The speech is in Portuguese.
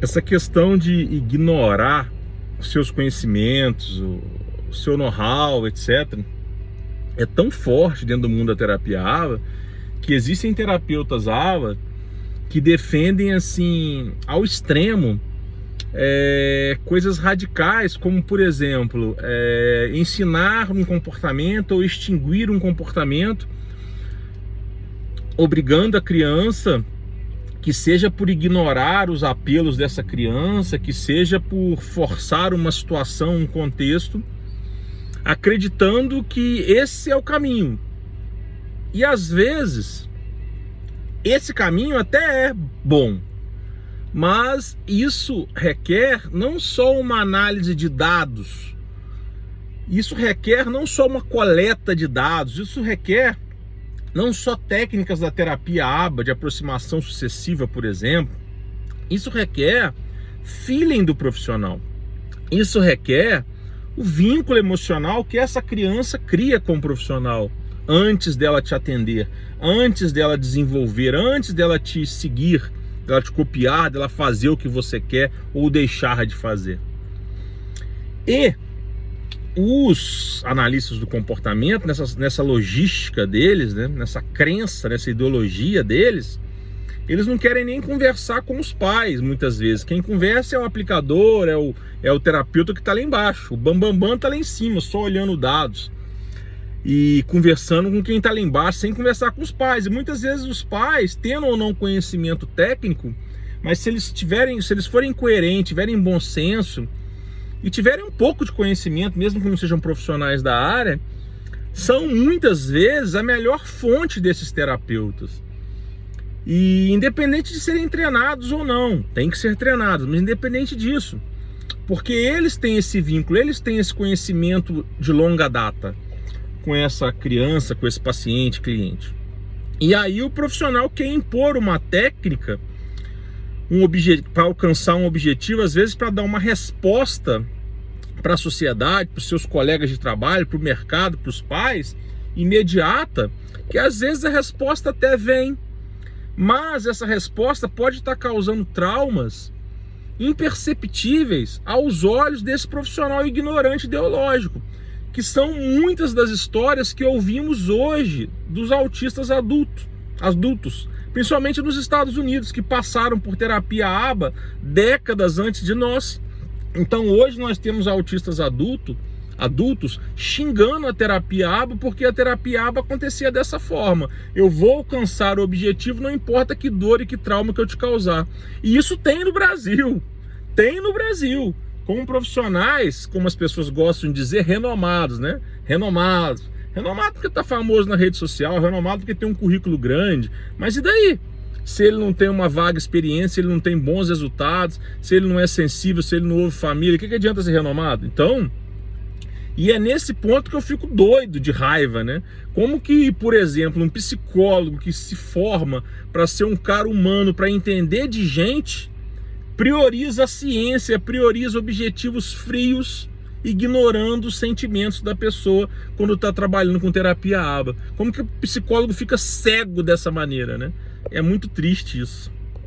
essa questão de ignorar os seus conhecimentos, o seu know-how, etc., é tão forte dentro do mundo da terapia ABA que existem terapeutas ABA que defendem assim ao extremo coisas radicais, como por exemplo ensinar um comportamento ou extinguir um comportamento, obrigando a criança, que seja por ignorar os apelos dessa criança, que seja por forçar uma situação, um contexto, acreditando que esse é o caminho. E às vezes esse caminho até é bom, mas isso requer não só uma análise de dados, isso requer não só uma coleta de dados, isso requer não só técnicas da terapia ABA, de aproximação sucessiva, por exemplo, isso requer feeling do profissional, isso requer o vínculo emocional que essa criança cria com o profissional antes dela te atender, antes dela desenvolver, antes dela te seguir, dela te copiar, dela fazer o que você quer ou deixar de fazer. E os analistas do comportamento, nessa logística deles, né, nessa crença, nessa ideologia deles, eles não querem nem conversar com os pais, muitas vezes. Quem conversa é o aplicador, é o terapeuta que está lá embaixo. O bambambam está lá em cima, só olhando dados e conversando com quem está lá embaixo, sem conversar com os pais. E muitas vezes os pais, tendo ou não conhecimento técnico, mas se eles forem coerentes, tiverem bom senso e tiverem um pouco de conhecimento, mesmo que não sejam profissionais da área, são muitas vezes a melhor fonte desses terapeutas. E independente de serem treinados ou não, tem que ser treinados, mas independente disso, porque eles têm esse vínculo, eles têm esse conhecimento de longa data com essa criança, com esse paciente, cliente. E aí o profissional quer impor uma técnica para alcançar um objetivo, às vezes para dar uma resposta para a sociedade, para os seus colegas de trabalho, para o mercado, para os pais, imediata, que às vezes a resposta até vem, mas essa resposta pode estar causando traumas imperceptíveis aos olhos desse profissional ignorante ideológico, que são muitas das histórias que ouvimos hoje dos autistas adultos, principalmente nos Estados Unidos, que passaram por terapia ABA décadas antes de nós. Então hoje nós temos autistas adultos xingando a terapia ABA, porque a terapia ABA acontecia dessa forma: eu vou alcançar o objetivo, não importa que dor e que trauma que eu te causar. E isso tem no Brasil, com profissionais, como as pessoas gostam de dizer, renomados, né? Renomado porque tá famoso na rede social, renomado porque tem um currículo grande, mas e daí? Se ele não tem uma vaga experiência, se ele não tem bons resultados, se ele não é sensível, se ele não ouve família, o que adianta ser renomado? Então, e é nesse ponto que eu fico doido de raiva, né? Como que, por exemplo, um psicólogo que se forma para ser um cara humano, para entender de gente, prioriza a ciência, prioriza objetivos frios, ignorando os sentimentos da pessoa quando está trabalhando com terapia ABA. Como que o psicólogo fica cego dessa maneira, né? É muito triste isso.